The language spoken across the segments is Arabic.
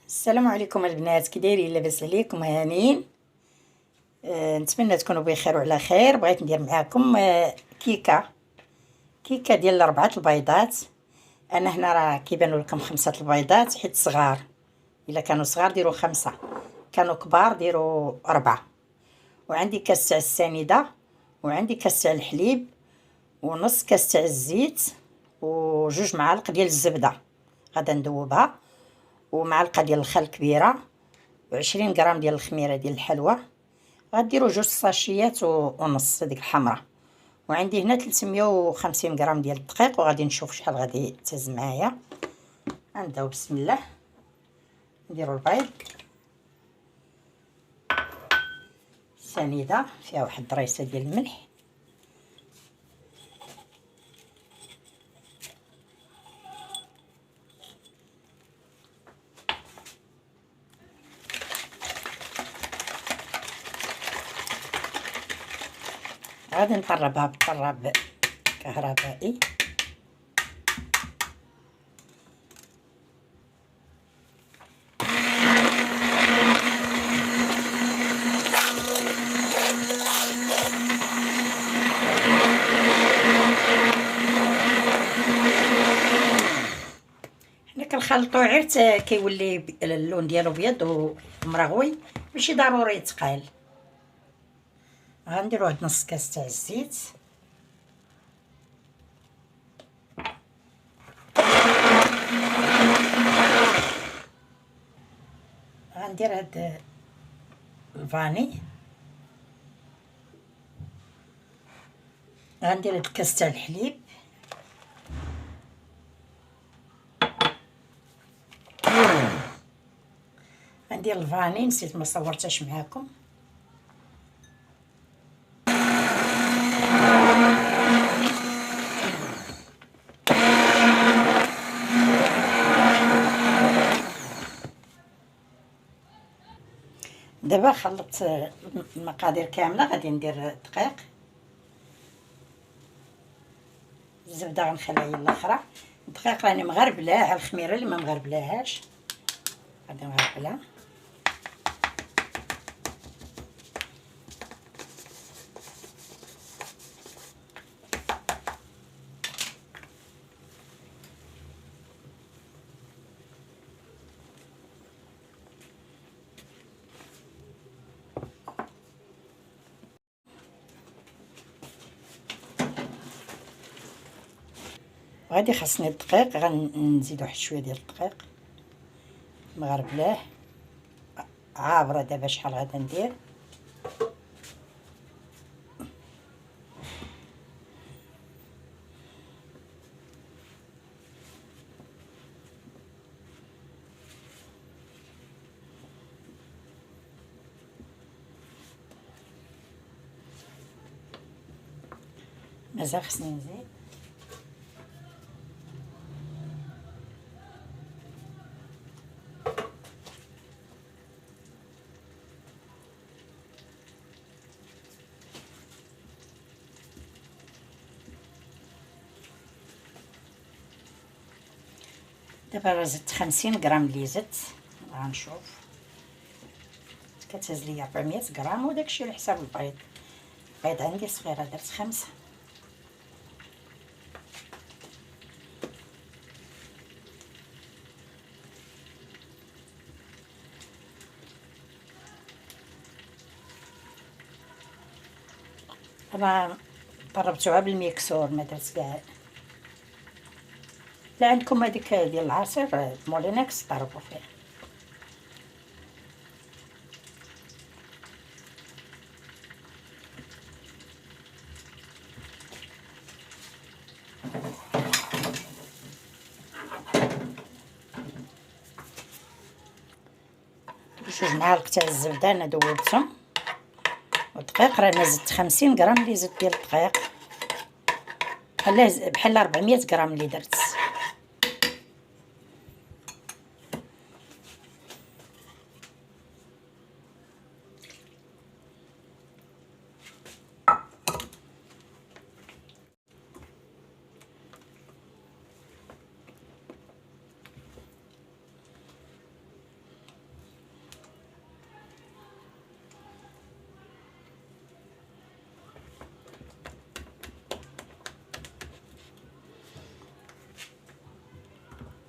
السلام عليكم البنات، كي دايرين؟ لاباس عليكم؟ هانيين. نتمنى تكونوا بخير وعلى خير. بغيت ندير معاكم كيكه ديال 4 البيضات. انا هنا راه كيبانوا لكم 5 البيضات حيت صغار. الا كانوا صغار ديروا 5، كانوا كبار ديروا 4. وعندي كاس تاع السنيده، وعندي كاس تاع الحليب، ونص كاس تاع الزيت، وجوج معالق ديال الزبده غادا ندوبها، ومعلقه ديال الخل كبيره، و20 غرام ديال الخميره ديال الحلوى. غديروا 2 ساشيات ونص ديك الحمراء. وعندي هنا 350 غرام ديال الدقيق، وغادي نشوف شحال غادي تهز معايا. غنبداو بسم الله. نديروا البيض، سنيده فيها واحد الضريسه ديال الملح، غادي نطربها بطراب كهربائي. حنا كنخلطو عير كيولي اللون ديالو بيض ومرغوي، ماشي ضروري يتقال. غنديرو واحد نص كاس تاع الزيت، غندير هاد الفاني، غندير هاد الكاس تاع الحليب، غندير الفاني نسيت ما صورتهاش معاكم. دابا خلطت المقادير كامله، غادي ندير الدقيق، الزبده غنخليها هي الاخرى. الدقيق راني مغربلاه على الخميره اللي ما مغربلاهاش، غادي نغربلها. غادي خاصني الدقيق، غنزيد واحد شويه ديال الدقيق مغربلاه. عابره دابا شحال غادا ندير. مازال خصني نزيد. دابا راه زدت 50 غرام اللي زدت، غنشوف كتهز ليا 400 غرام، وداكشي على حساب البيض. البيض عندي صغيره درت 5. انا طربتوها بالميكسور، ما درت كاع. لا عندكم هذيك ديال العصير مولينكس طربوا فيها. جوج معالق تاع الزبده انا دوبتهم، والدقيق راه زدت 50 غرام اللي زدت ديال الدقيق، بحال 400 غرام اللي درت.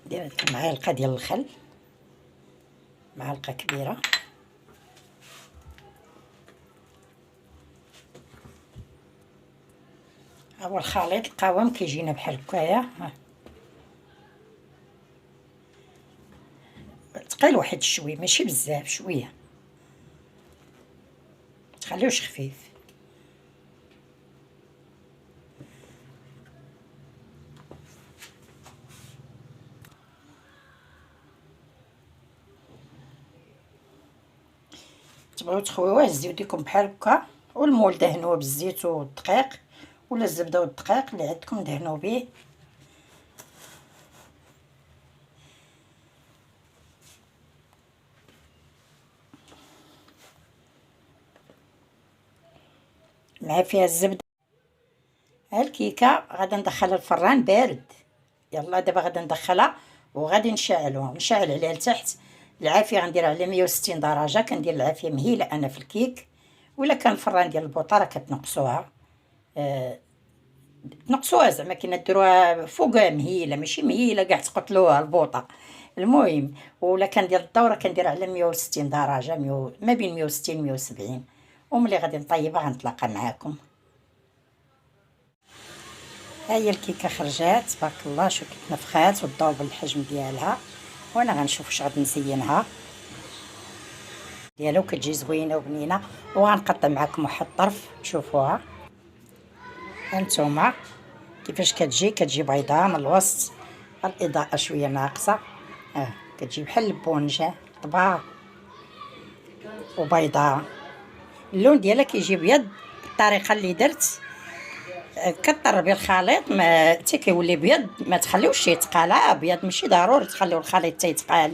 ندير هاد المعالقه ديال الخل، معلقه كبيره. ها هو الخليط القوام كيجينا بحال هكايا، ثقيل واحد شوي ماشي بزاف، شويه تخليوش خفيف. تبغيو تخويوه زيدو يديكم بحال هكا، والمول دهنوه بالزيت والدقيق ولا الزبده والدقيق اللي عندكم دهنوا به. مع فيها الزبده. ها الكيكه غادا ندخلها الفران بارد. يلا دابا غادا ندخلها وغادي نشعل عليها لتحت. العافيه غنديرها على 160 درجه، كندير العافيه مهيله انا في الكيك. ولا كان الفران ديال البوطه راه كتنقصوها، تنقصوها زعما كينا ديروها فوق مهيله، ماشي مهيله كاع تقتلوها البوطه. المهم ولا كان ديال الدوره كندير على 160 درجه، ما بين 160 170. وملي غادي نطيبها غنتلاقى معاكم. ها هي الكيكه خرجات تبارك الله، شوف كيف نفخات وتضاوب الحجم ديالها. وانا غنشوف واش غادي نزينها ديالها، وكتجي زوينه وبنينه. وغنقطع معكم واحد الطرف تشوفوها. هانتوما كيفاش كتجي بيضاء من الوسط، الاضاءه شويه ناقصه. كتجي بحال البونجه طباع وبيضاء. اللون ديالها كيجي بيض بالطريقه اللي درت. كطربي الخليط ما حتى كيولي بيض، ما تخليوش يتقال ابيض، ماشي ضروري تخليو الخليط تيتقال.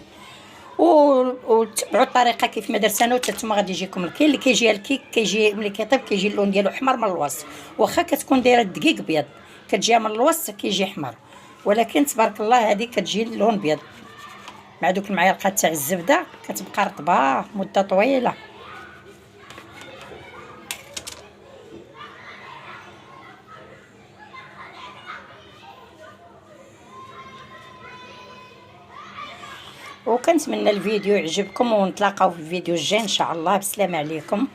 وتبعوا الطريقه كيف ما درت انا، وتتما غادي يجيكم الكيل اللي كيجي الكيك. كيجي ملي كيطيب كيجي اللون ديالو احمر من الوسط، واخا كتكون دايره الدقيق بيض كتجيها من الوسط كيجي احمر، ولكن تبارك الله هذه كتجي اللون بيض مع دوك المعالقه تاع الزبده، كتبقى رطبه مده طويله. وكنتمنى الفيديو يعجبكم، ونتلاقاو في الفيديو الجاي ان شاء الله. بسلام عليكم.